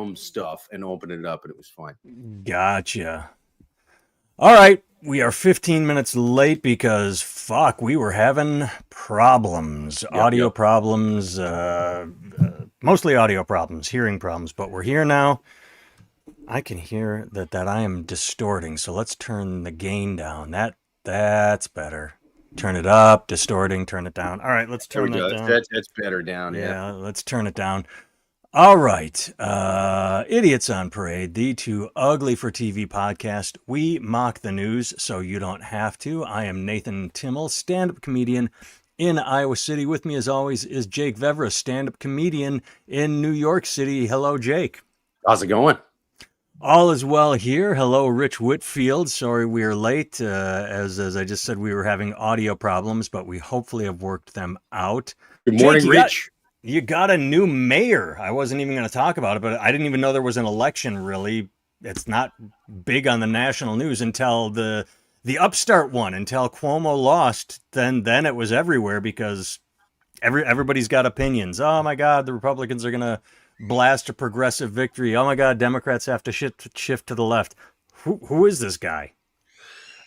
film stuff and opening it up, and it was fine. Gotcha. All right. We are 15 minutes late because, fuck, we were having problems. Audio problems, mostly audio problems, hearing problems, but we're here now. I can hear that I am distorting, so let's turn the gain down. That's better. Turn it up, distorting, turn it down. All right, let's turn it down. That's better down. Yeah, let's turn it down. All right. Idiots on Parade, the Too Ugly for TV podcast. We mock the news so you don't have to. I am Nathan Timmel, stand-up comedian in Iowa City. With me, as always, is Jake Vevra, stand-up comedian in New York City. Hello, Jake. How's it going? All is well here. Hello, Rich Whitfield. Sorry we are late. As I just said, we were having audio problems, but we hopefully have worked them out. Good morning, Jake, Rich. You got a new mayor. I wasn't even going to talk about it, but I didn't even know there was an election, really. It's not big on the national news until the upstart one, until Cuomo lost. Then it was everywhere because everybody's got opinions. Oh, my God, the Republicans are going to blast a progressive victory. Oh, my God, Democrats have to shift to the left. Who is this guy?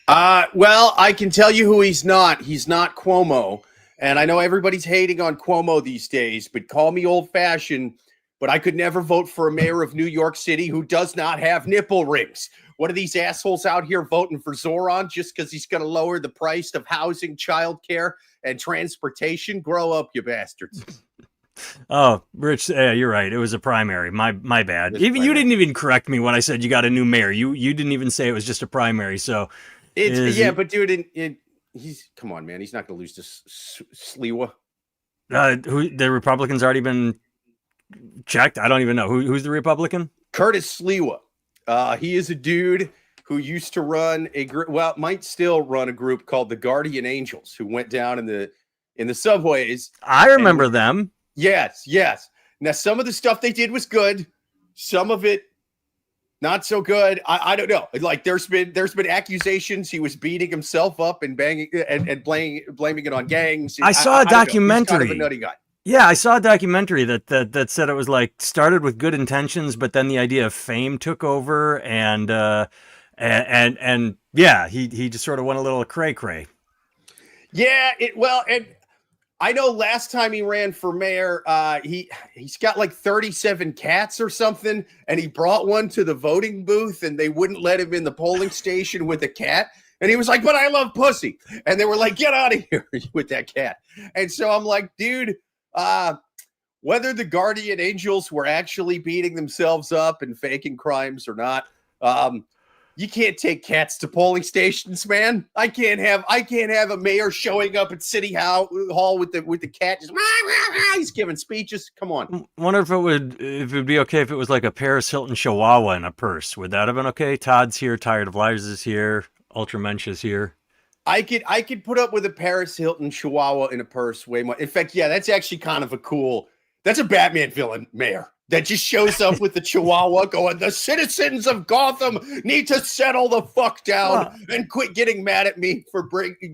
Well, I can tell you who he's not. He's not Cuomo. And I know everybody's hating on Cuomo these days, but call me old-fashioned, but I could never vote for a mayor of New York City who does not have nipple rings. What are these assholes out here voting for Zoran just because he's going to lower the price of housing, childcare, and transportation? Grow up, you bastards. Oh, Rich, you're right. It was a primary. My bad. You didn't even correct me when I said you got a new mayor. You didn't even say it was just a primary. So but dude, come on, man. He's not going to lose to Sliwa. The Republican's already been checked. I don't even know who's the Republican. Curtis Sliwa. He is a dude who used to run might still run a group called the Guardian Angels, who went down in the subways. I remember them. Yes. Now, some of the stuff they did was good. Some of it not so good. I don't know. Like there's been accusations he was beating himself up and banging and blaming it on gangs. I saw a documentary. He's kind of a nutty guy. Yeah, I saw a documentary that said it was like started with good intentions, but then the idea of fame took over, and yeah, he just sort of went a little cray. Yeah, and I know last time he ran for mayor, he's got like 37 cats or something, and he brought one to the voting booth, and they wouldn't let him in the polling station with a cat. And he was like, "But I love pussy," and they were like, "Get out of here with that cat." And so I'm like, dude, whether the Guardian Angels were actually beating themselves up and faking crimes or not, you can't take cats to polling stations, man. I can't have a mayor showing up at City Hall with the cat just he's giving speeches. Come on. Wonder if it would be okay if it was like a Paris Hilton Chihuahua in a purse. Would that have been okay? Todd's here, Tired of Liars is here, Ultramensch is here. I could put up with a Paris Hilton Chihuahua in a purse way more. In fact, yeah, that's actually kind of that's a Batman villain mayor that just shows up with the Chihuahua going, "The citizens of Gotham need to settle the fuck down and quit getting mad at me for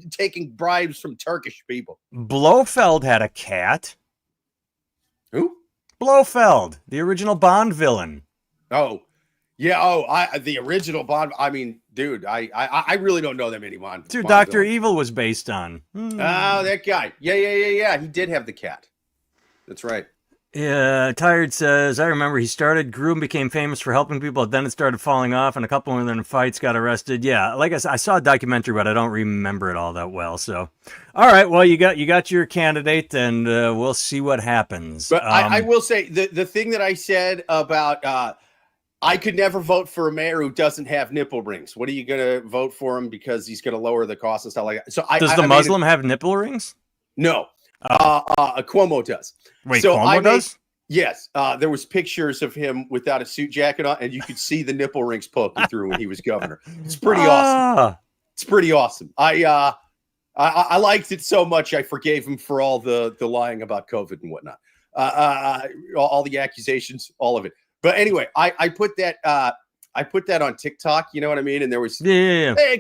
taking bribes from Turkish people." Blofeld had a cat. Who? Blofeld, the original Bond villain. Oh, yeah. The original Bond. I mean, dude, I really don't know that many Bond. Dude, Dr. Evil was based on. Oh, that guy. Yeah. He did have the cat. That's right. Yeah, Tired says, I remember he grew and became famous for helping people, then it started falling off, and a couple of them in fights got arrested. Yeah, like I said, I saw a documentary, but I don't remember it all that well. So, all right, well, you got your candidate, and we'll see what happens. But I will say, the thing that I said about I could never vote for a mayor who doesn't have nipple rings. What are you going to vote for him because he's going to lower the cost and stuff like that? So Does the Muslim have nipple rings? No. Cuomo does. Wait, so Cuomo does? Yes. There was pictures of him without a suit jacket on, and you could see the nipple rings poking through when he was governor. It's pretty awesome. It's pretty awesome. I liked it so much I forgave him for all the lying about COVID and whatnot. All the accusations, all of it. But anyway, I put that on TikTok, you know what I mean? And there was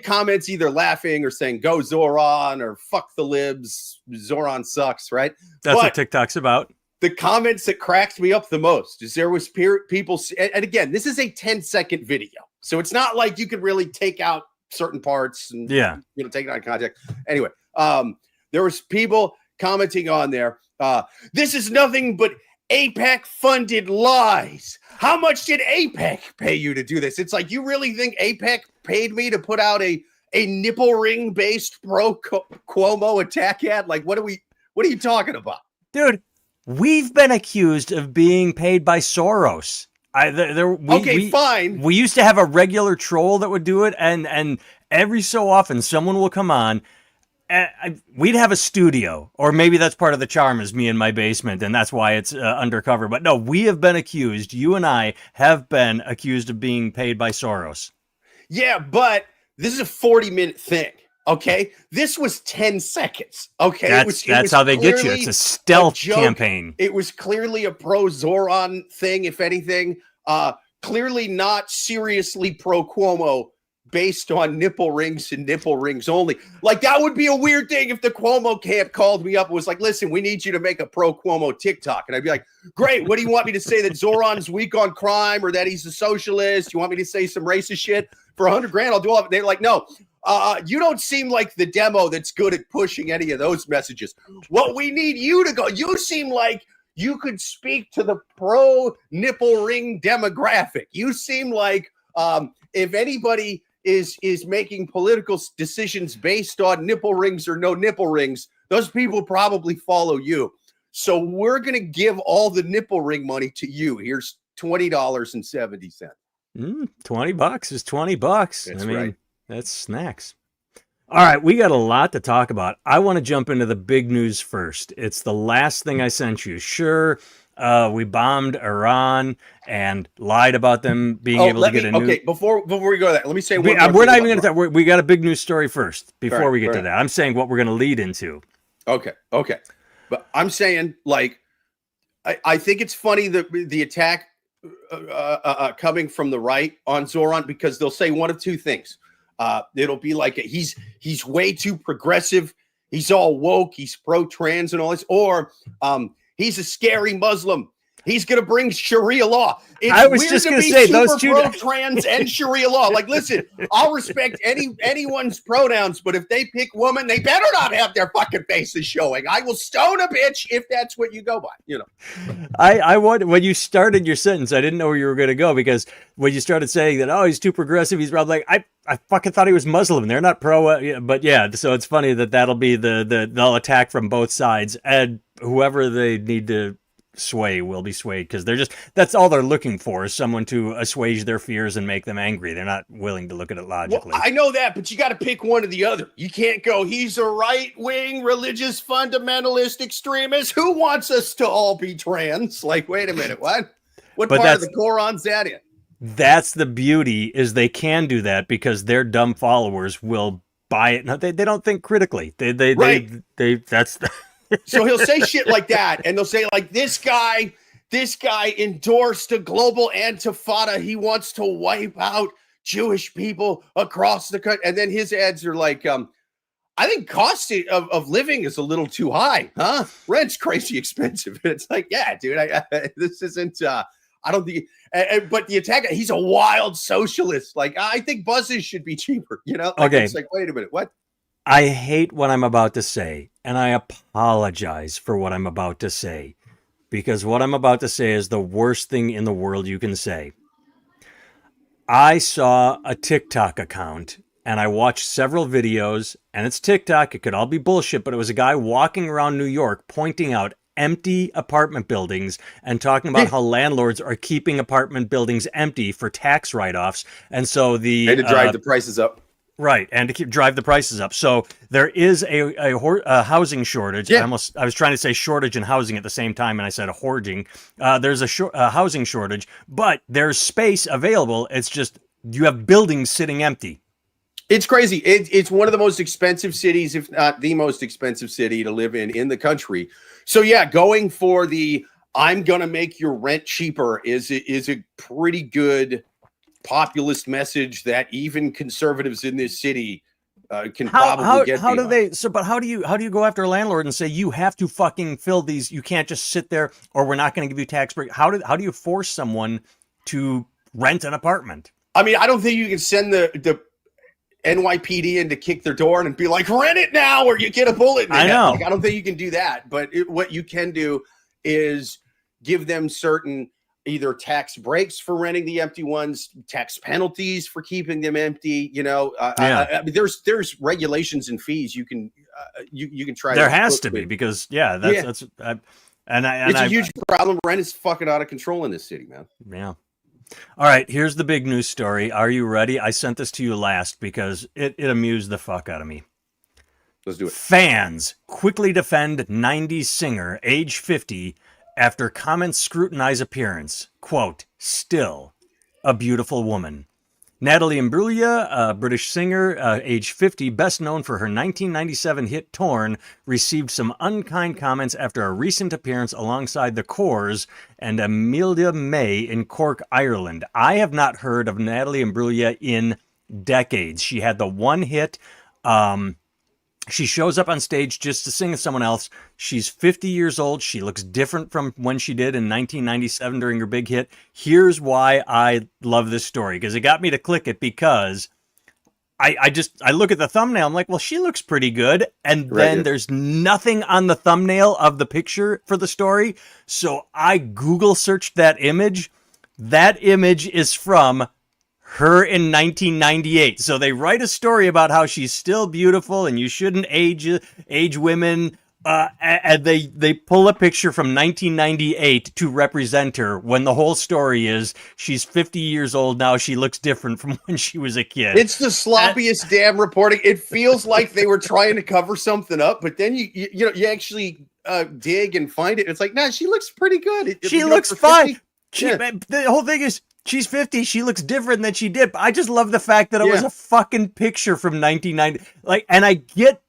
comments either laughing or saying, "Go Zoran," or "Fuck the libs, Zoran sucks," right? That's what TikTok's about. the comments that cracks me up the most is there was people, and again, this is a 10-second video, so it's not like you could really take out certain parts and take it out of context. Anyway, there was people commenting on there. This is nothing but AIPAC funded lies. How much did AIPAC pay you to do this? It's like, you really think AIPAC paid me to put out a nipple ring based pro Cuomo attack ad? Like, what are you talking about, dude? We've been accused of being paid by Soros. Fine. We used to have a regular troll that would do it, and every so often someone will come on. We'd have a studio, or maybe that's part of the charm, is me in my basement, and that's why it's undercover. But no, we have been accused. You and I have been accused of being paid by Soros. Yeah, but this is a 40-minute thing. Okay, this was 10 seconds. Okay, that's how they get you. It's a stealth campaign. It was clearly a pro Zoran thing, if anything. Clearly not seriously pro Cuomo, based on nipple rings and nipple rings only. Like, that would be a weird thing if the Cuomo camp called me up and was like, "Listen, we need you to make a pro Cuomo TikTok," and I'd be like, "Great. What do you want me to say? That Zoran's weak on crime, or that he's a socialist? You want me to say some racist shit for $100,000? I'll do all of it." They're like, "No. You don't seem like the demo that's good at pushing any of those messages. What we need you to go, you seem like you could speak to the pro nipple ring demographic. You seem like if anybody is making political decisions based on nipple rings or no nipple rings, those people probably follow you. So we're going to give all the nipple ring money to you. Here's $20.70. $20 is $20. That's right. That's snacks. All right, we got a lot to talk about. I want to jump into the big news first. It's the last thing I sent you. Sure, we bombed Iran and lied about them being able to get a new... Okay, before we go to that, let me say we're not even going to talk. We got a big news story first before we get to that. I'm saying what we're going to lead into. Okay. But I'm saying, like, I think it's funny that the attack coming from the right on Zoran, because they'll say one of two things. It'll be like he's way too progressive. He's all woke. He's pro-trans and all this. Or he's a scary Muslim. He's going to bring Sharia law. I was just going to say those two, pro-trans and Sharia law. Like, listen, I'll respect anyone's pronouns, but if they pick woman, they better not have their fucking faces showing. I will stone a bitch if that's what you go by. You know. I wanted, when you started your sentence, I didn't know where you were going to go, because when you started saying that, oh, he's too progressive, he's probably like, I fucking thought he was Muslim. They're not pro, but yeah. So it's funny that'll be they'll attack from both sides, and whoever they need to sway will be swayed, because that's all they're looking for, is someone to assuage their fears and make them angry. They're not willing to look at it logically. Well, I know that, but you got to pick one or the other. You can't go, he's a right-wing religious fundamentalist extremist who wants us to all be trans. Like, wait a minute, what part of the Quran's that in? That's the beauty, is they can do that because their dumb followers will buy it. No, they don't think critically. That's So he'll say shit like that, and they'll say, like, this guy endorsed a global intifada. He wants to wipe out Jewish people across the country. And then his ads are like, I think cost of living is a little too high, huh? Rent's crazy expensive. And it's like, yeah, dude, this isn't, I don't think, but the attack, he's a wild socialist. Like, I think buses should be cheaper, you know? Like, okay. It's like, wait a minute, what? I hate what I'm about to say, and I apologize for what I'm about to say, because what I'm about to say is the worst thing in the world you can say. I saw a TikTok account, and I watched several videos, and it's TikTok. It could all be bullshit, but it was a guy walking around New York pointing out empty apartment buildings and talking about how landlords are keeping apartment buildings empty for tax write-offs. And so to drive the prices up. Right, and to drive the prices up. So there is a housing shortage. Yeah. I was trying to say shortage and housing at the same time, and I said hoarding. There's a housing shortage, but there's space available. It's just you have buildings sitting empty. It's crazy. It's one of the most expensive cities, if not the most expensive city to live in the country. So yeah, going for the I'm gonna make your rent cheaper is a pretty good populist message that even conservatives in this city can probably get. How do they? So, but how do you go after a landlord and say you have to fucking fill these? You can't just sit there, or we're not going to give you tax break. How do you force someone to rent an apartment? I mean, I don't think you can send the NYPD in to kick their door and be like, rent it now, or you get a bullet in the head. I know. Like, I don't think you can do that. But what you can do is give them certain either tax breaks for renting the empty ones, tax penalties for keeping them empty. You know, I mean, there's regulations and fees you can you can try. There has to be, because it's a huge problem. Rent is fucking out of control in this city, man. Yeah. All right, here's the big news story. Are you ready? I sent this to you last because it amused the fuck out of me. Let's do it. Fans quickly defend 90s singer, age 50, after comments scrutinize appearance. Quote, still a beautiful woman. Natalie Imbruglia, a British singer, age 50, best known for her 1997 hit Torn, received some unkind comments after a recent appearance alongside The Corrs and Amelia May in Cork, Ireland. I have not heard of Natalie Imbruglia in decades. She had the one hit. She shows up on stage just to sing with someone else. She's 50 years old. She looks different from when she did in 1997 during her big hit. Here's why I love this story, because it got me to click it, because I look at the thumbnail. I'm like, well, she looks pretty good. And then there's nothing on the thumbnail of the picture for the story. So I Google searched that image. That image is from her in 1998. So they write a story about how she's still beautiful and you shouldn't age women. And they pull a picture from 1998 to represent her, when the whole story is she's 50 years old now. She looks different from when she was a kid. It's the sloppiest damn reporting. It feels like they were trying to cover something up, but then you actually dig and find it. It's like, nah, she looks pretty good. She looks fine. The whole thing is, she's 50. She looks different than she did. But I just love the fact that it was a fucking picture from 1990. Like, and I get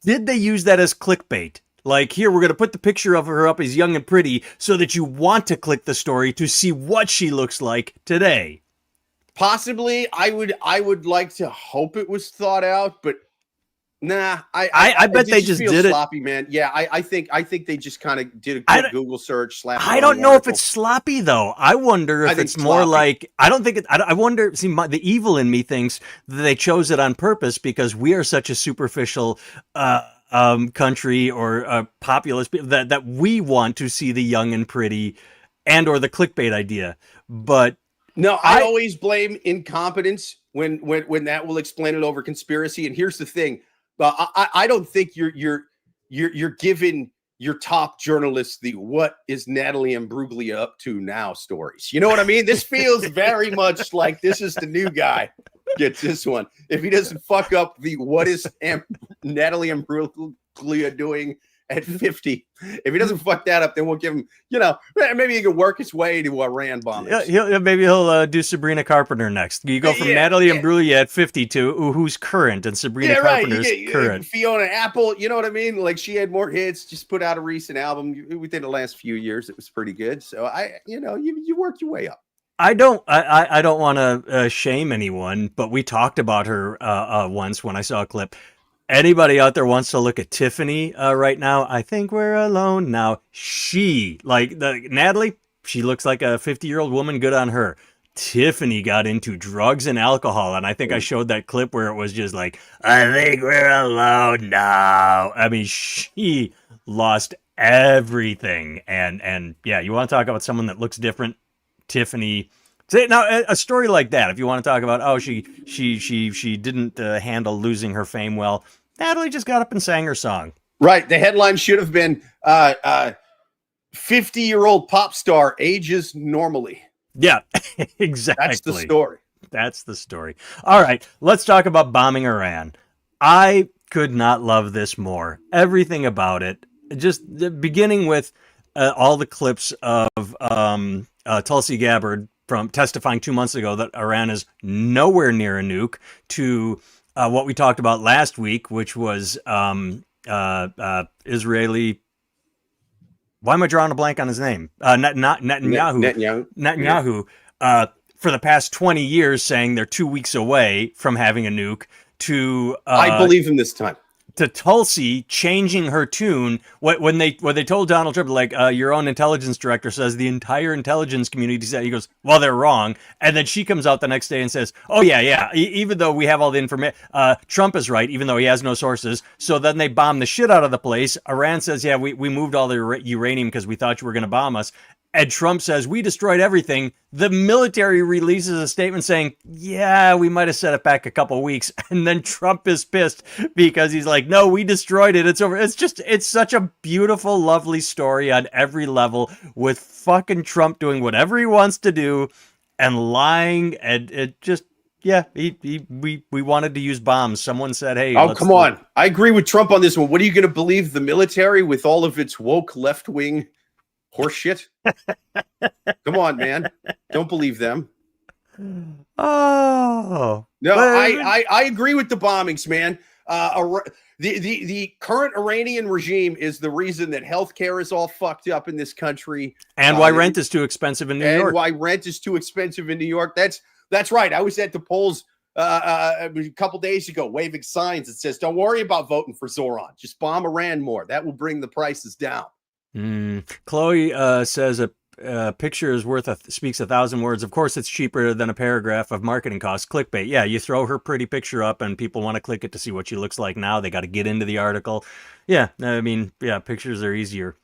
did they use that as clickbait? Like, here, we're going to put the picture of her up as young and pretty so that you want to click the story to see what she looks like today. Possibly. I would like to hope it was thought out, but nah, I bet they just did sloppy, man. Yeah, I think they just kind of did a quick Google search. I don't know if it's sloppy though. I wonder if it's more like, I don't think it. I wonder. See, the evil in me thinks that they chose it on purpose because we are such a superficial country or populace that we want to see the young and pretty, and or the clickbait idea. But no, I always blame incompetence when that will explain it over conspiracy. And here's the thing. I don't think you're giving your top journalists the "what is Natalie Imbruglia up to now" stories. You know what I mean? This feels very much like this is the new guy gets this one. If he doesn't fuck up the "what is Natalie Imbruglia doing at 50," if he doesn't fuck that up, then we'll give him, maybe he can work his way to Rand bombers. Maybe he'll do Sabrina Carpenter next. You go from Natalie Imbruglia at 50 to who's current, and Sabrina Carpenter's current. Fiona Apple, you know what I mean? Like, she had more hits, just put out a recent album within the last few years. It was pretty good. So you work your way up. I don't want to shame anyone, but we talked about her once when I saw a clip. Anybody out there wants to look at Tiffany right now? I think we're alone now. Natalie, she looks like a 50-year-old woman. Good on her. Tiffany got into drugs and alcohol, and I think I showed that clip where it was just like, I think we're alone now. I mean, she lost everything. And yeah, you want to talk about someone that looks different? Tiffany. Now, a story like that, if you want to talk about, she didn't handle losing her fame well, Natalie just got up and sang her song. Right. The headline should have been 50-year-old pop star ages normally. Yeah, exactly. That's the story. That's the story. All right, let's talk about bombing Iran. I could not love this more. Everything about it. Just beginning with all the clips of Tulsi Gabbard from testifying 2 months ago that Iran is nowhere near a nuke, to what we talked about last week, which was Israeli. Why am I drawing a blank on his name? Netanyahu. Netanyahu. For the past 20 years saying they're 2 weeks away from having a nuke, to I believe him this time. to Tulsi changing her tune when they told Donald Trump, like, your own intelligence director says the entire intelligence community said, he goes, well, they're wrong. And then she comes out the next day and says, oh yeah, even though we have all the information, Trump is right, even though he has no sources. So then they bomb the shit out of the place. Iran says, yeah, we moved all the uranium because we thought you were going to bomb us. And Trump says, we destroyed everything. The military releases a statement saying, yeah, we might have set it back a couple weeks. And then Trump is pissed because he's like, no, we destroyed it. It's over. It's such a beautiful, lovely story on every level with fucking Trump doing whatever he wants to do and lying. And it just, yeah, we wanted to use bombs. Someone said, hey. Oh, come on. I agree with Trump on this one. What are you going to believe? The military with all of its woke left-wing horse shit? Come on, man. Don't believe them. Oh. No, I agree with the bombings, man. The current Iranian regime is the reason that healthcare is all fucked up in this country. And why rent is too expensive in New York. And why rent is too expensive in New York. That's right. I was at the polls a couple days ago waving signs that says, don't worry about voting for Zoran. Just bomb Iran more. That will bring the prices down. Chloe says a picture is speaks 1,000 words. Of course, it's cheaper than a paragraph of marketing costs. Clickbait. Yeah, you throw her pretty picture up and people want to click it to see what she looks like now. They got to get into the article. Yeah, I mean, yeah, pictures are easier.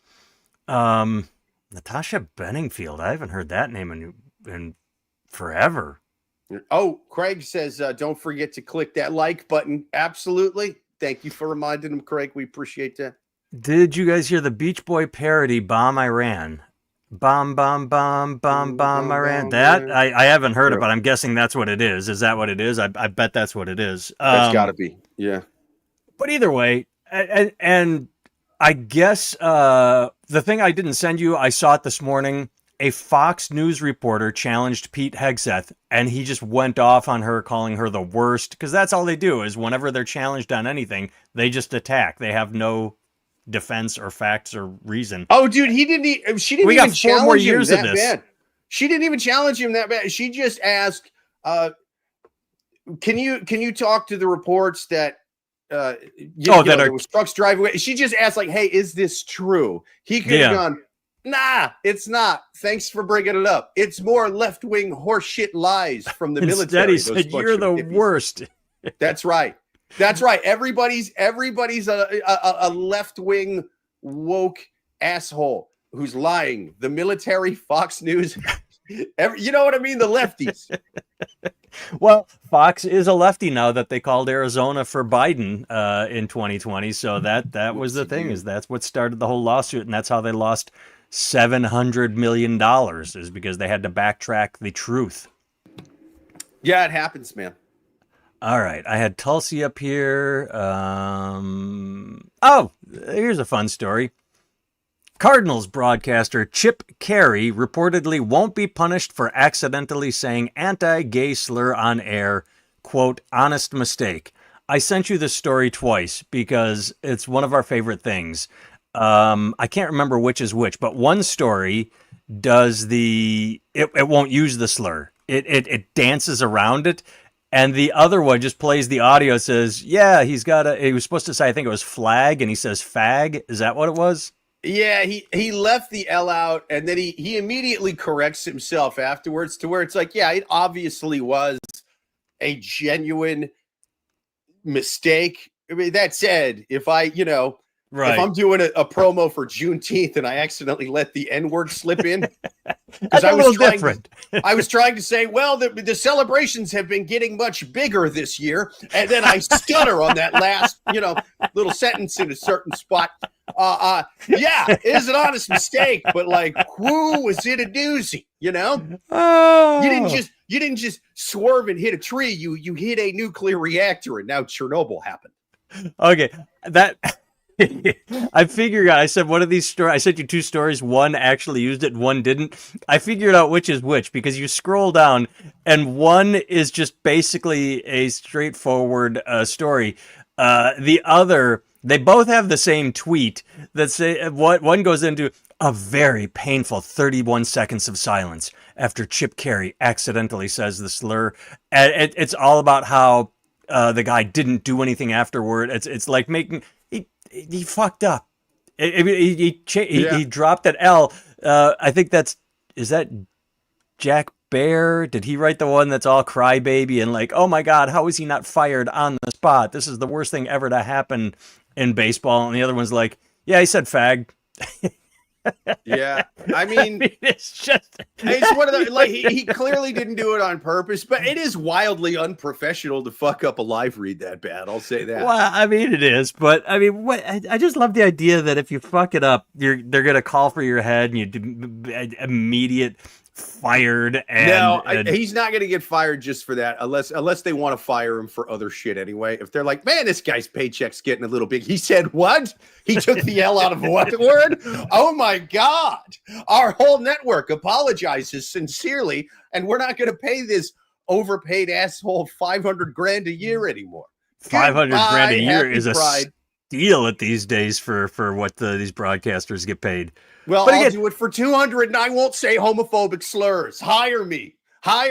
Natasha Benningfield. I haven't heard that name in forever. Oh, Craig says, don't forget to click that like button. Absolutely. Thank you for reminding him, Craig. We appreciate that. Did you guys hear the Beach Boy parody, Bomb Iran? Bomb, bomb, bomb, bomb, bomb, Iran. That, I haven't heard it, but I'm guessing that's what it is. Is that what it is? I bet that's what it is. That's got to be, yeah. But either way, and I guess the thing I didn't send you, I saw it this morning. A Fox News reporter challenged Pete Hegseth, and he just went off on her, calling her the worst, because that's all they do is whenever they're challenged on anything, they just attack. They have no defense or facts or reason. Oh, dude, she didn't we even got 4 more years him of that this. bad. She didn't even challenge him that bad. She just asked, can you talk to the reports that there was trucks driving away? She just asked, like, hey, is this true? He could have gone, nah, it's not. Thanks for bringing it up. It's more left-wing horseshit lies from the military. Instead, he said, you're the worst. That's right. That's right. Everybody's a left-wing woke asshole who's lying. The military, Fox News, you know what I mean? The lefties. Well, Fox is a lefty now that they called Arizona for Biden in 2020. So that was the thing, is that's what started the whole lawsuit, and that's how they lost $700 million, is because they had to backtrack the truth. Yeah, it happens, man. All right, I had Tulsi up here. Oh, here's a fun story. Cardinals broadcaster Chip Carey reportedly won't be punished for accidentally saying anti-gay slur on air. Quote, honest mistake. I sent you this story twice because it's one of our favorite things. I can't remember which is which, but one story does it won't use the slur. It dances around it. And the other one just plays the audio, says, yeah, he was supposed to say, I think it was flag, and he says fag. Is that what it was? Yeah, he left the L out, and then he immediately corrects himself afterwards to where it's like, yeah, it obviously was a genuine mistake. I mean, that said, if if I'm doing a promo for Juneteenth and I accidentally let the N-word slip in, because I was trying to say, well, the celebrations have been getting much bigger this year, and then I stutter on that last, little sentence in a certain spot. Yeah, it is an honest mistake, but like, whoo, was it a doozy? Oh. You didn't just swerve and hit a tree. You hit a nuclear reactor, and now Chernobyl happened. Okay, that. I figured out, I said, one of these stories, I sent you 2 stories. One actually used it, one didn't. I figured out which is which because you scroll down and one is just basically a straightforward story. The other, they both have the same tweet that say, one goes into a very painful 31 seconds of silence after Chip Carey accidentally says the slur. And it's all about how the guy didn't do anything afterward. It's like making he fucked up. He dropped that L. I think is that Jack Bear? Did he write the one that's all crybaby and like, oh my God, how is he not fired on the spot? This is the worst thing ever to happen in baseball. And the other one's like, yeah, he said fag. Yeah, I mean, it's one of the, like, he clearly didn't do it on purpose, but it is wildly unprofessional to fuck up a live read that bad. I'll say that. Well, I mean, it is, but I mean, I just love the idea that if you fuck it up, they're gonna call for your head and you immediate fired. And he's not going to get fired just for that, unless they want to fire him for other shit anyway. If they're like, man, this guy's paycheck's getting a little big. He said what? He took the L out of what word? Oh my God! Our whole network apologizes sincerely, and we're not going to pay this overpaid asshole $500,000 a year anymore. $500,000 a year is a steal at these days for what these broadcasters get paid. Well, but I'll do it for 200 and I won't say homophobic slurs. Hire me. I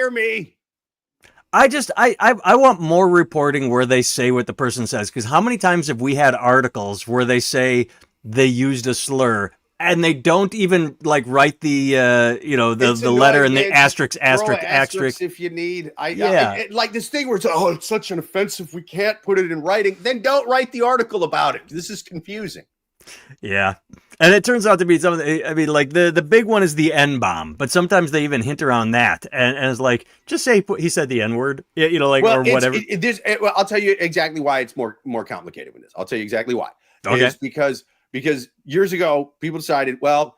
want more reporting where they say what the person says, because how many times have we had articles where they say they used a slur and they don't even like write the the letter and the asterisk if you need. Like this thing where it's it's such an offensive we can't put it in writing. Then don't write the article about it. This is confusing. Yeah. And it turns out to be something. I mean, like the big one is the N-bomb, but sometimes they even hint around that, and it's like, just say he said the N-word, or whatever. I'll tell you exactly why it's more complicated than this. I'll tell you exactly why. Okay. It's because years ago people decided, well,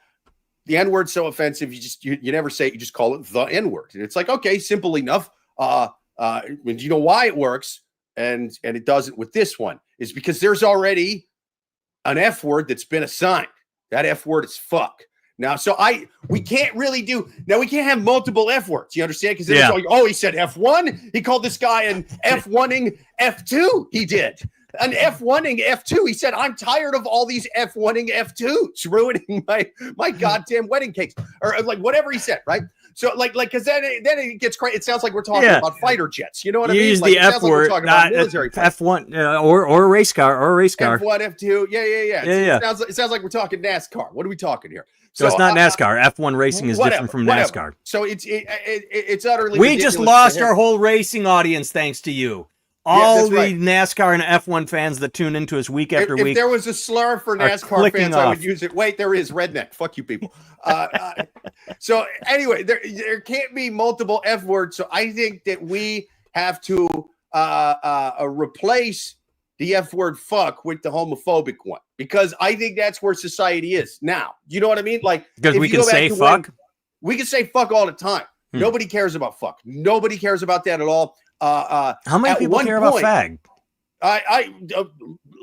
the N-word's so offensive, you never say it, you just call it the N-word, and it's like, okay, simple enough. Do you know why it works, and it doesn't with this one? Is because there's already an F word that's been assigned. That F word is fuck. Now, we can't have multiple F words. You understand? Because he said F1. He called this guy an F1ing F2. He did an F1ing F2. He said, I'm tired of all these F1ing F2s ruining my goddamn wedding cakes, or like whatever he said, right? So because then it gets crazy. It sounds like we're talking about fighter jets. You know what I mean? Use the F word, like not F1 or a race car F1, F2. Yeah. It sounds like we're talking NASCAR. What are we talking here? So it's not NASCAR. F1 racing is different from NASCAR. So it's utterly. We just lost our whole racing audience thanks to you. All the NASCAR and F1 fans that tune into us week after week. If there was a slur for NASCAR fans, I would use it. Wait, there is redneck. Fuck you people. So anyway, there can't be multiple F words. So I think that we have to replace the F word fuck with the homophobic one, because I think that's where society is now. You know what I mean? Like, because we can say fuck. We can say fuck all the time. Nobody cares about fuck. Nobody cares about that at all. How many people care about fag?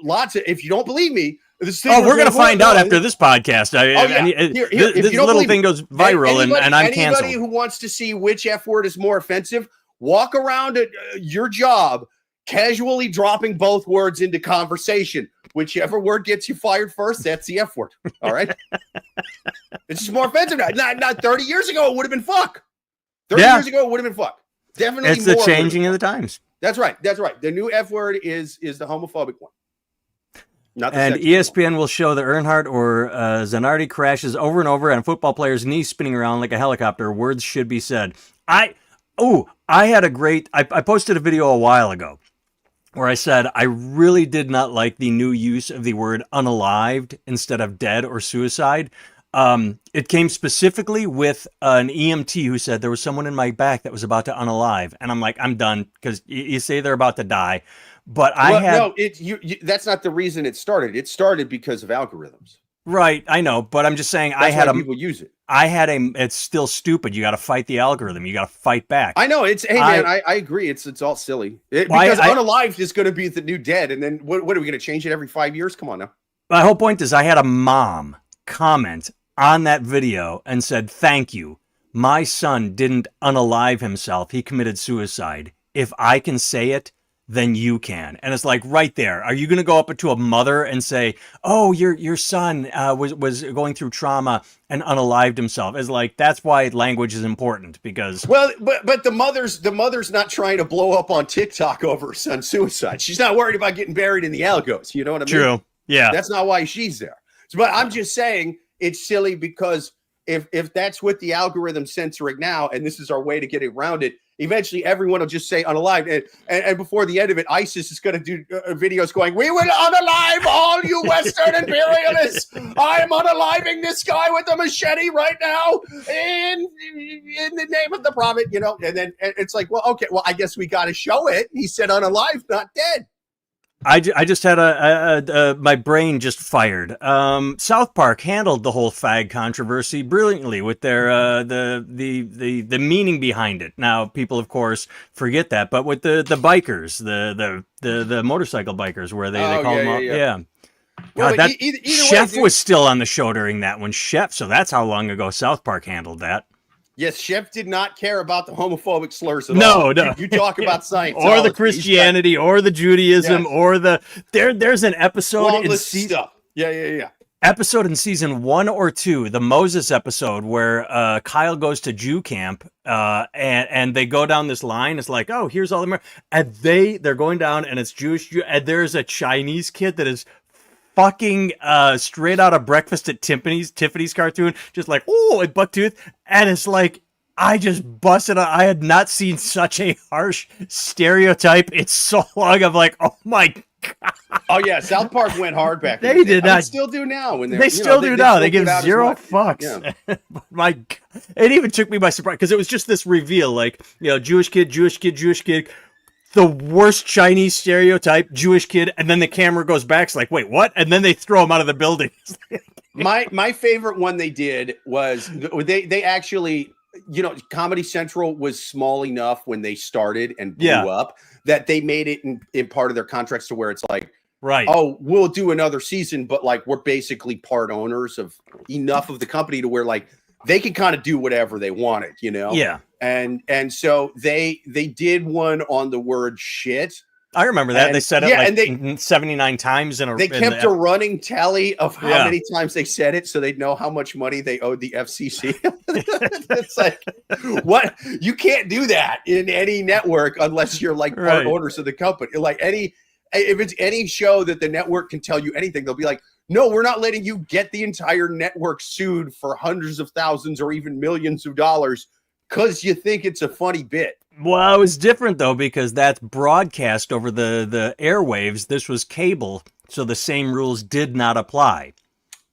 Lots of. If you don't believe me, we're gonna find out after this podcast. This little thing goes viral, and I'm canceled. Anybody who wants to see which F word is more offensive, walk around at your job, casually dropping both words into conversation. Whichever word gets you fired first, that's the F word. All right. It's just more offensive now. Not 30 years ago, it would have been fuck. 30 years ago, it would have been fuck. Definitely, it's the changing of the times. That's right. The new F word is the homophobic one. And ESPN will show the Earnhardt or Zanardi crashes over and over, and football players' knees spinning around like a helicopter. Words should be said. I posted a video a while ago where I said I really did not like the new use of the word unalived instead of dead or suicide. It came specifically with an EMT who said there was someone in my back that was about to unalive, and I'm like, I'm done, because you say they're about to die, but that's not the reason it started. It started because of algorithms. Right, I know, but I'm just saying people use it. It's still stupid. You got to fight the algorithm. You got to fight back. I know. I agree. It's all silly. Because unalived is going to be the new dead, and then what are we going to change it every 5 years? Come on now. My whole point is I had a mom comment on that video and said, thank you. My son didn't unalive himself. He committed suicide. If I can say it, than you can. And it's like right there. Are you going to go up to a mother and say, "Oh, your son was going through trauma and unalived himself"? It's like that's why language is important because Well, but the mother's not trying to blow up on TikTok over her son's suicide. She's not worried about getting buried in the Algos. You know what I mean? true. Yeah. That's not why she's there. But I'm just saying it's silly because if that's what the algorithm's censoring now, and this is our way to get around it, eventually everyone will just say unalived. And before the end of it, ISIS is going to do videos going, "We will unalive all you Western imperialists. I am unaliving this guy with a machete right now in the name of the prophet," you know? And then it's like, well, okay, well, I guess we got to show it. He said unalive, not dead. I just had my brain just fired. South Park handled the whole fag controversy brilliantly with their the meaning behind it. Now people of course forget that, but with the bikers, the motorcycle bikers, where they call them up, yeah. Well, God, that either Chef way, was still on the show during that one. Chef, so that's how long ago South Park handled that. yes, Chef did not care about the homophobic slurs at No, all. no. You talk about science Or the Christianity, or the Judaism, Yes. or the there's an episode in lawless season stuff. Yeah. episode in season 1 or 2, the Moses episode, where Kyle goes to Jew camp, and they go down this line. It's like, oh, here's all the and they're going down, and it's Jewish, and there's a Chinese kid that is fucking straight out of Breakfast at Tiffany's cartoon, just like, oh, and bucktooth, and it's like, I just busted out. I had not seen such a harsh stereotype in so long. I'm like, oh my God. Oh yeah, South Park went hard back. They did not. Still do now. When They still do now. They give zero fucks. Yeah. My God. It even took me by surprise because it was just this reveal, like, you know, Jewish kid, the worst Chinese stereotype, Jewish kid, and then the camera goes back. It's like, wait, what? And then they throw him out of the building. My favorite one they did was they actually, you know, Comedy Central was small enough when they started and blew up that they made it in part of their contracts to where it's like, right, oh, we'll do another season, but like we're basically part owners of enough of the company to where like they can kind of do whatever they wanted, you know? Yeah. And so they did one on the word shit. I remember that. And, they said it yeah, like and they, 79 times in a They kept a running tally of how Yeah. many times they said it so they'd know how much money they owed the FCC. It's like, what? You can't do that in any network unless you're like part Right. owners of the company. Like if it's any show that the network can tell you anything, they'll be like, no, we're not letting you get the entire network sued for hundreds of thousands or even millions of dollars because you think it's a funny bit. Well, it was different though because that's broadcast over the airwaves. This was cable, so the same rules did not apply.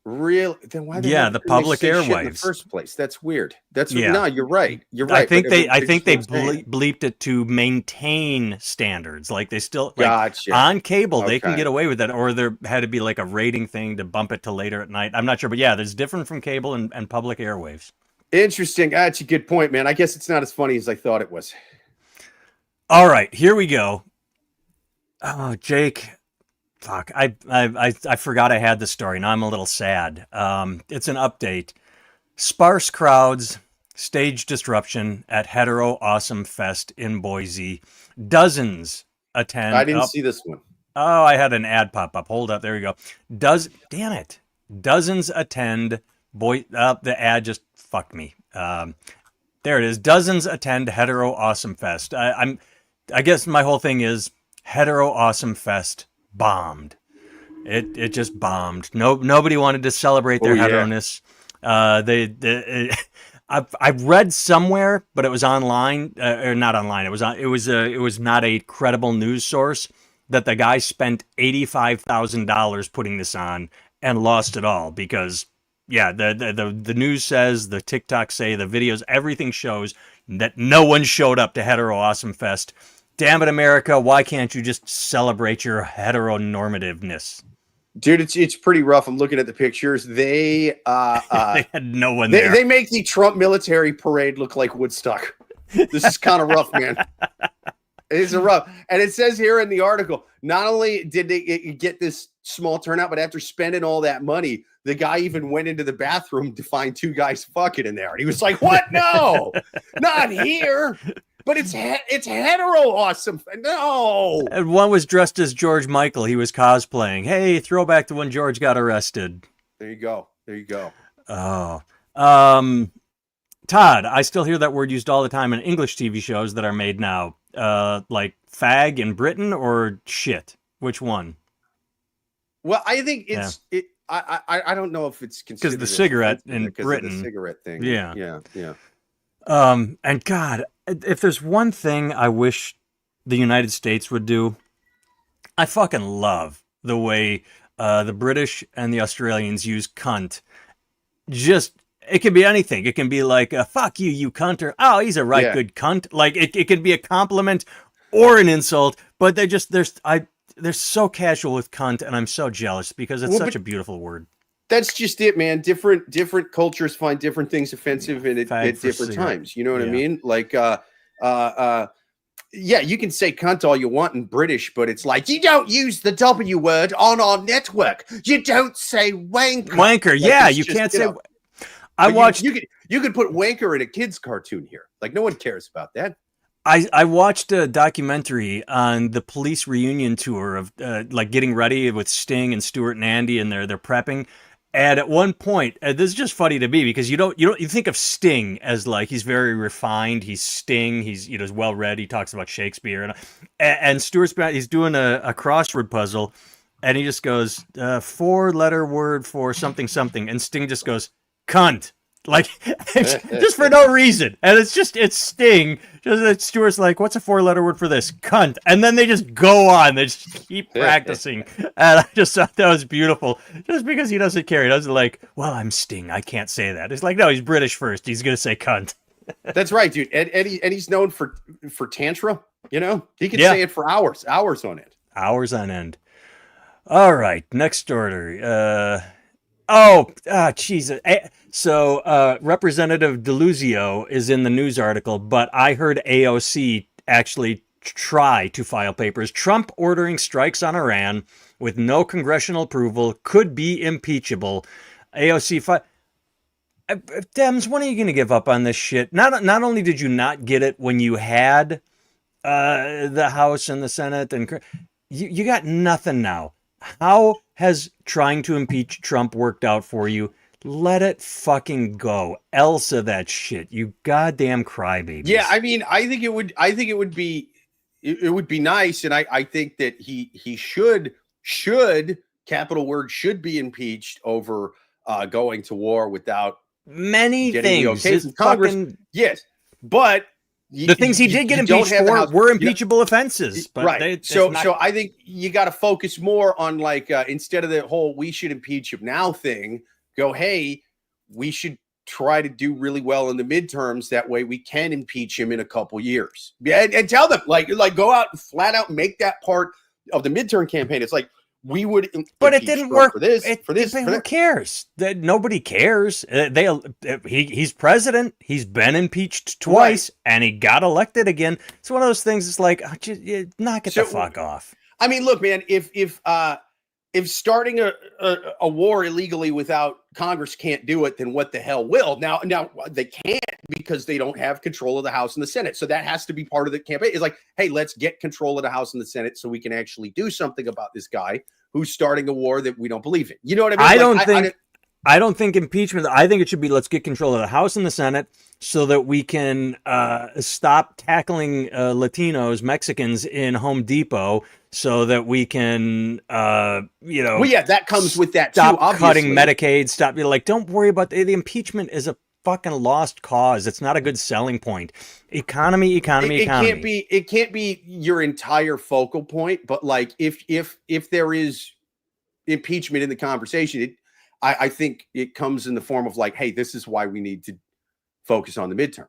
Really? Then why? The public say shit in the airwaves. first place. That's weird. Yeah. No, you're right. You're right. I think but they just what I'm saying. bleeped it to maintain standards. Like they still like Gotcha. on cable they can Okay. get away with it, or there had to be like a rating thing to bump it to later at night. I'm not sure, but yeah, there's different from cable and public airwaves. Interesting. That's a good point, man. I guess it's not as funny as I thought it was. All right, here we go. Oh, Jake, fuck! I forgot I had the story. Now I'm a little sad. It's an update. Sparse crowds, stage disruption at Hetero Awesome Fest in Boise. Dozens attend. I didn't see this one. Oh, I had an ad pop up. Hold up, there you go. Damn it! Dozens attend. The ad just fucked me. There it is. Dozens attend Hetero Awesome Fest. I guess my whole thing is Hetero Awesome Fest bombed. It just bombed. Nobody wanted to celebrate their hetero-ness. I've read somewhere, but it was online or not online. It was not a credible news source that the guy spent $85,000 putting this on and lost it all because the news says, the TikTok say, the videos, everything shows that no one showed up to Hetero Awesome Fest. Damn it, America! Why can't you just celebrate your heteronormativeness? Dude, it's pretty rough. I'm looking at the pictures. They They had no one there. they make the Trump military parade look like Woodstock. This is kind of rough, man. It is a rough. And it says here in the article, not only did they get this small turnout, but after spending all that money, the guy even went into the bathroom to find two guys fucking in there. And he was like, what? No, not here. But it's hetero awesome. No. And one was dressed as George Michael. He was cosplaying. Hey, throwback to when George got arrested. There you go. There you go. Oh. Todd, I still hear that word used all the time in English TV shows that are made now. Like fag in Britain or shit? Which one? Well, I think I don't know if it's considered because the cigarette in because Britain. of the cigarette thing. Yeah. Yeah. And God, if there's one thing I wish the United States would do, I fucking love the way the British and the Australians use cunt. Just, it can be anything. It can be like, fuck you, you cunt, or, oh, he's a right good cunt. Like, it can be a compliment or an insult, but they're so casual with cunt, and I'm so jealous because it's such a beautiful word. That's just it, man. Different cultures find different things offensive at different times. You know what I mean? Like, yeah, you can say cunt all you want in British, but it's like, you don't use the W word on our network. You don't say wanker. Wanker, like, yeah, you can't say. I watched. You could put wanker in a kid's cartoon here. Like, no one cares about that. I watched a documentary on the police reunion tour of like getting ready with Sting and Stuart and Andy, and they're prepping. And at one point, this is just funny to me because you think of Sting as like he's very refined, he's Sting, he's well read, he talks about Shakespeare, and Stuart's he's doing a crossword puzzle, and he just goes 4-letter word for something, and Sting just goes cunt. Like, just for no reason. And it's Sting. Stuart's like, what's a 4-letter word for this? Cunt. And then they just go on. They just keep practicing. And I just thought that was beautiful. Just because he doesn't care. He doesn't like, well, I'm Sting. I can't say that. It's like, no, he's British first. He's going to say cunt. That's right, dude. And he's known for tantra. He can say it for hours on end. Hours on end. All right. Next order. Jesus. So Representative Deluzio is in the news article, but I heard AOC actually try to file papers. Trump ordering strikes on Iran with no congressional approval could be impeachable. AOC Dems, when are you going to give up on this shit? Not only did you not get it when you had the House and the Senate, and you got nothing now. How has trying to impeach Trump worked out for you? Let it fucking go. Elsa that shit. You goddamn crybabies. Yeah, I mean, I think it would be nice, and I think that he should capital word should be impeached over going to war without many things. The okay from Congress. Yes, but the things he did get impeached for were impeachable offenses. But right. So I think you got to focus more on like instead of the whole "we should impeach him now" thing. Go, hey, we should try to do really well in the midterms. That way we can impeach him in a couple years. Yeah, and tell them like go out and flat out make that part of the midterm campaign. It's like we would, but it didn't work for this. Who cares? That nobody cares. He's president. He's been impeached twice, and he got elected again. It's one of those things. It's like knock it the fuck off. I mean, look, man. If starting a war illegally without Congress can't do it, then what the hell will? Now they can't because they don't have control of the House and the Senate. So that has to be part of the campaign. It's like, hey, let's get control of the House and the Senate so we can actually do something about this guy who's starting a war that we don't believe in. You know what I mean? I don't think impeachment. I think it should be let's get control of the House and the Senate so that we can stop tackling Latinos, Mexicans in Home Depot, so that we can, Well, yeah, that comes with that stop too. Obviously. Cutting Medicaid. Stop. Like, don't worry about the impeachment. Is a fucking lost cause. It's not a good selling point. Economy. It can't be your entire focal point. But like, if there is impeachment in the conversation, I think it comes in the form of like, hey, this is why we need to focus on the midterms.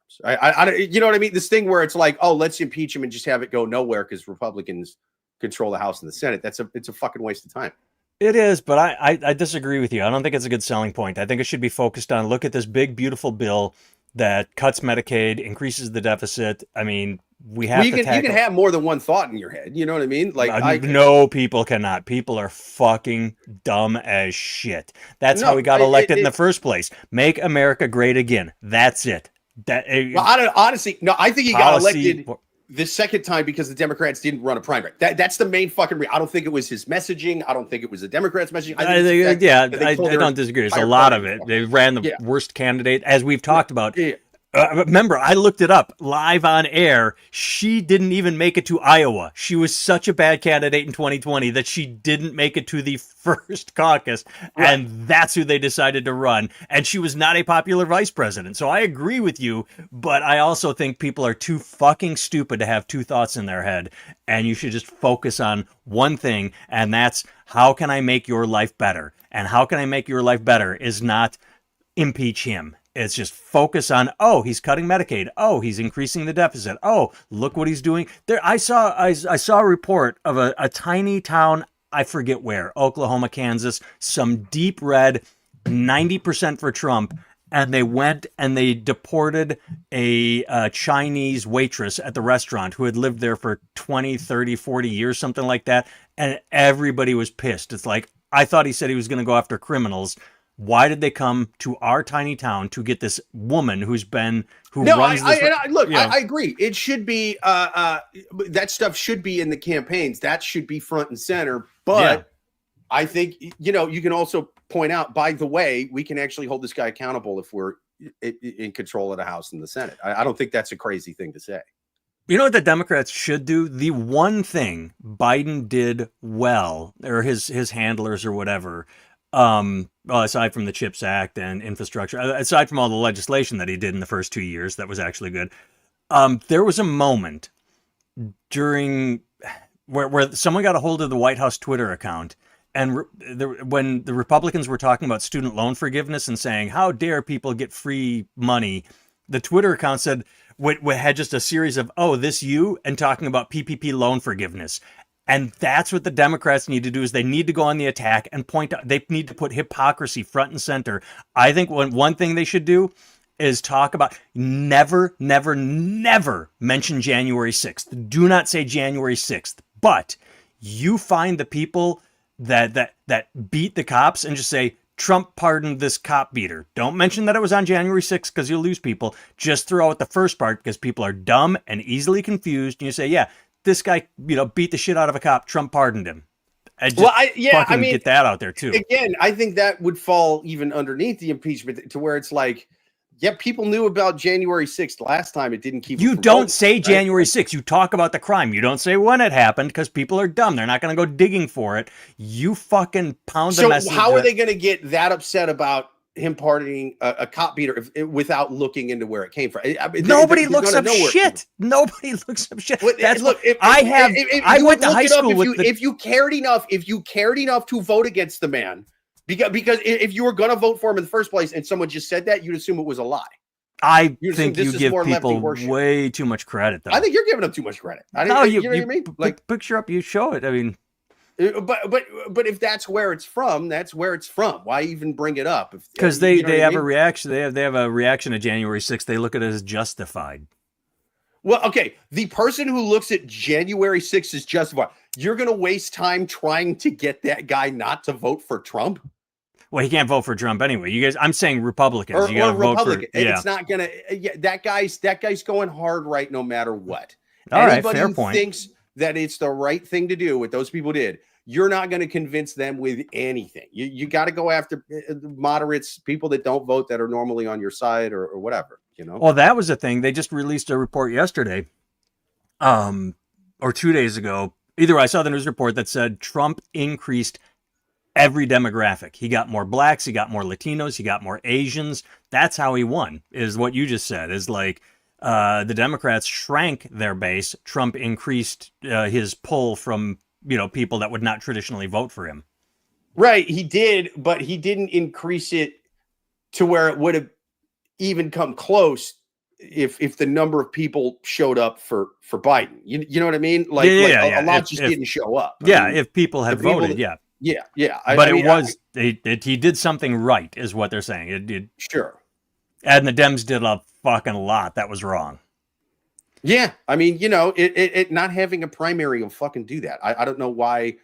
You know what I mean? This thing where it's like, oh, let's impeach him and just have it go nowhere because Republicans control the House and the Senate. It's a fucking waste of time. It is, but I disagree with you. I don't think it's a good selling point. I think it should be focused on look at this big, beautiful bill that cuts Medicaid, increases the deficit. I mean, you can have more than one thought in your head. You know what I mean? Like no, people cannot. People are fucking dumb as shit. That's how we got elected in the first place. Make America great again. That's it. That Well, I don't honestly. No, I think he got policy- elected the second time because the Democrats didn't run a primary. That's the main fucking reason. I don't think it was his messaging. I don't think it was the Democrats' messaging. I don't disagree. There's a lot of it. They ran the worst candidate, as we've talked about. Yeah. Remember, I looked it up live on air. She didn't even make it to Iowa. She was such a bad candidate in 2020 that she didn't make it to the first caucus, and that's who they decided to run. And she was not a popular vice president. So I agree with you, but I also think people are too fucking stupid to have two thoughts in their head, and you should just focus on one thing, and that's how can I make your life better? And how can I make your life better is not impeach him. It's just focus on, oh, he's cutting Medicaid. Oh, he's increasing the deficit. Oh, look what he's doing. There, I saw a report of a tiny town, I forget where, Oklahoma, Kansas, some deep red, 90% for Trump, and they went and they deported a Chinese waitress at the restaurant who had lived there for 20, 30, 40 years, something like that, and everybody was pissed. It's like, I thought he said he was going to go after criminals. Why did they come to our tiny town to get this woman who runs this? I agree. It should be that stuff should be in the campaigns. That should be front and center. But I think you can also point out. By the way, we can actually hold this guy accountable if we're in control of the House and the Senate. I don't think that's a crazy thing to say. You know what the Democrats should do? The one thing Biden did well, or his handlers or whatever. Well, aside from the CHIPS Act and infrastructure, aside from all the legislation that he did in the first 2 years, that was actually good. There was a moment during where someone got a hold of the White House Twitter account, and when the Republicans were talking about student loan forgiveness and saying, how dare people get free money, the Twitter account said, had just a series of, oh, this you, and talking about PPP loan forgiveness. And that's what the Democrats need to do, is they need to go on the attack and point out, they need to put hypocrisy front and center. I think one thing they should do is talk about never mention January 6th. Do not say January 6th, but you find the people that beat the cops and just say, Trump pardoned this cop beater. Don't mention that it was on January 6th because you'll lose people. Just throw out the first part because people are dumb and easily confused. And you say, yeah, this guy, beat the shit out of a cop. Trump pardoned him. Get that out there too. Again, I think that would fall even underneath the impeachment to where it's like, yeah, people knew about January 6th last time. It didn't keep. You don't say January 6th. You talk about the crime. You don't say when it happened because people are dumb. They're not going to go digging for it. You fucking pound the message. So how are they going to get that upset about him pardoning a cop beater without looking into where it came from? Nobody looks up shit. Nobody looks up shit. That's look. I went to high school with. If you cared enough to vote against the man, because if you were going to vote for him in the first place, and someone just said that, you'd assume it was a lie. I think you give people way too much credit, though. I think you're giving them too much credit. You know what I mean? Like, picture up, you show it. I mean. But if that's where it's from, that's where it's from. Why even bring it up? Because they have a reaction. They have a reaction to January 6th. They look at it as justified. Well, okay. The person who looks at January 6th as justified, you're going to waste time trying to get that guy not to vote for Trump? Well, he can't vote for Trump anyway. You guys, I'm saying Republicans. You got to vote for. It's not going to. Yeah, that guy's going hard right no matter what. Anybody fair point. Thinks that it's the right thing to do, what those people did, you're not going to convince them with anything. You got to go after moderates, people that don't vote, that are normally on your side or whatever, Well, that was the thing. They just released a report yesterday, or 2 days ago. Either I saw the news report that said Trump increased every demographic. He got more blacks, he got more Latinos, he got more Asians. That's how he won, is what you just said, is like, the Democrats shrank their base. Trump increased his pull from, people that would not traditionally vote for him. Right. He did, but he didn't increase it to where it would have even come close if the number of people showed up for Biden. You know what I mean? Like, a lot didn't show up. If people had voted, Yeah. He did something right, is what they're saying. It did. Sure. And the Dems did a fucking lot that was wrong. Yeah, I mean, it not having a primary will fucking do that. I don't know why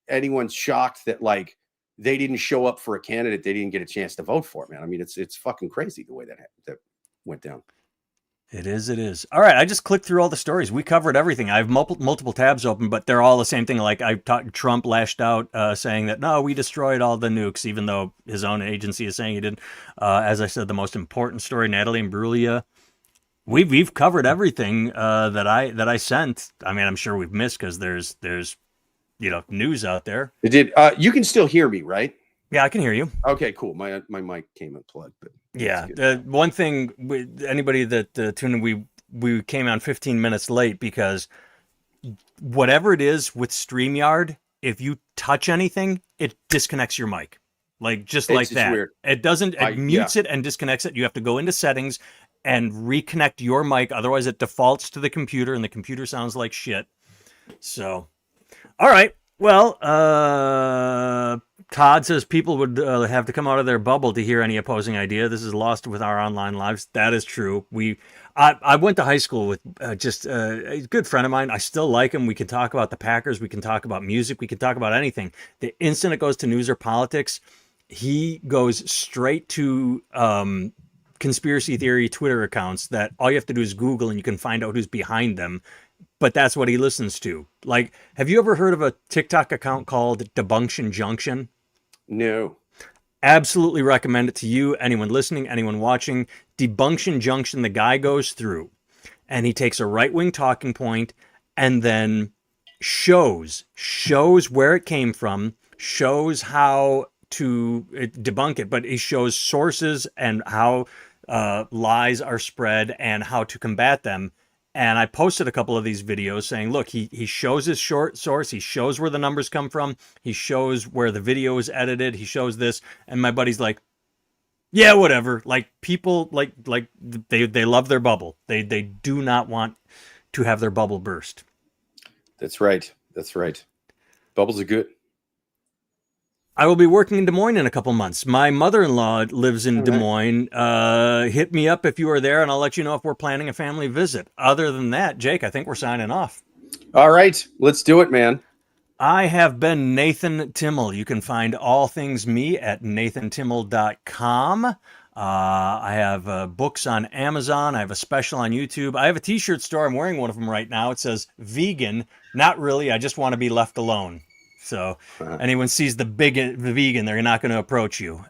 anyone's shocked that like they didn't show up for a candidate they didn't get a chance to vote for. Man, I mean, it's fucking crazy the way that happened. went down. It is. It is. All right. I just clicked through all the stories. We covered everything. I have multiple tabs open, but they're all the same thing. Like Trump lashed out saying that, no, we destroyed all the nukes, even though his own agency is saying he didn't. As I said, the most important story, Natalie Imbruglia. We've covered everything that I sent. I mean, I'm sure we've missed because there's news out there. It did. You can still hear me, right? Yeah, I can hear you. Okay, cool. My mic came unplugged, but yeah. One thing with anybody that tuned in, we came on 15 minutes late because whatever it is with StreamYard, if you touch anything, it disconnects your mic. Like just like that. Weird. It doesn't. It mutes it and disconnects it. You have to go into settings and reconnect your mic. Otherwise, it defaults to the computer, and the computer sounds like shit. So, all right. Well, Todd says people would have to come out of their bubble to hear any opposing idea. This is lost with our online lives. That is true. I went to high school with just a good friend of mine. I still like him. We can talk about the Packers. We can talk about music. We can talk about anything. The instant it goes to news or politics, he goes straight to conspiracy theory Twitter accounts that all you have to do is Google and you can find out who's behind them. But that's what he listens to. Like, have you ever heard of a TikTok account called Debunction Junction? No. Absolutely recommend it to you, anyone listening, anyone watching. Debunction Junction, the guy goes through and he takes a right-wing talking point and then shows where it came from, shows how to debunk it, but he shows sources and how lies are spread and how to combat them. And I posted a couple of these videos saying, look, he shows his short source. He shows where the numbers come from. He shows where the video is edited. He shows this. And my buddy's like, yeah, whatever. Like people like they love their bubble. They do not want to have their bubble burst. That's right. That's right. Bubbles are good. I will be working in Des Moines in a couple months. My mother-in-law lives in Des Moines. Hit me up if you are there, and I'll let you know if we're planning a family visit. Other than that, Jake, I think we're signing off. All right. Let's do it, man. I have been Nathan Timmel. You can find all things me at nathantimmel.com. I have books on Amazon. I have a special on YouTube. I have a t-shirt store. I'm wearing one of them right now. It says vegan. Not really. I just want to be left alone. So anyone sees the vegan, they're not going to approach you.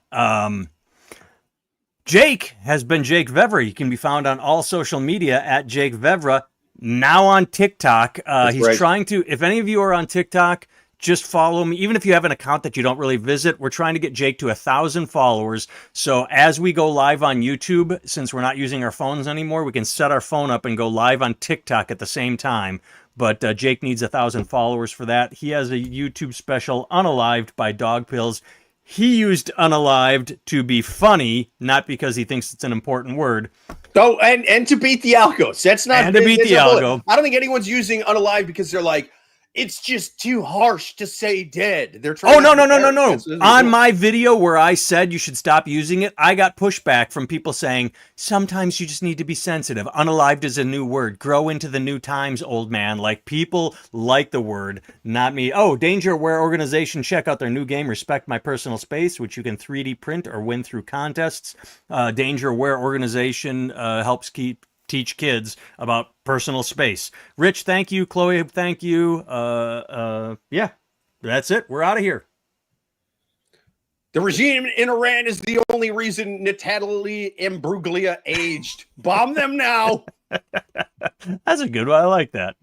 Jake has been Jake Vevra. He can be found on all social media at Jake Vevra. Now on TikTok. He's trying to, if any of you are on TikTok, just follow me. Even if you have an account that you don't really visit, we're trying to get Jake to 1,000 followers. So as we go live on YouTube, since we're not using our phones anymore, we can set our phone up and go live on TikTok at the same time. But Jake needs 1,000 followers for that. He has a YouTube special, Unalived by Dog Pills. He used unalived to be funny, not because he thinks it's an important word. Oh, and to beat the algos. That's not. And to beat the algo. I don't think anyone's using unalived because they're like, it's just too harsh to say dead. They're trying. Oh, no. On my video where I said you should stop using it, I got pushback from people saying, sometimes you just need to be sensitive. Unalived is a new word. Grow into the new times, old man. Like, people like the word, not me. Oh, Danger Aware Organization. Check out their new game, Respect My Personal Space, which you can 3D print or win through contests. Danger Aware Organization helps teach kids about personal space. Rich, thank you. Chloe, thank you. Yeah, that's it. We're out of here. The regime in Iran is the only reason Natalie Imbruglia aged. Bomb them now. That's a good one. I like that.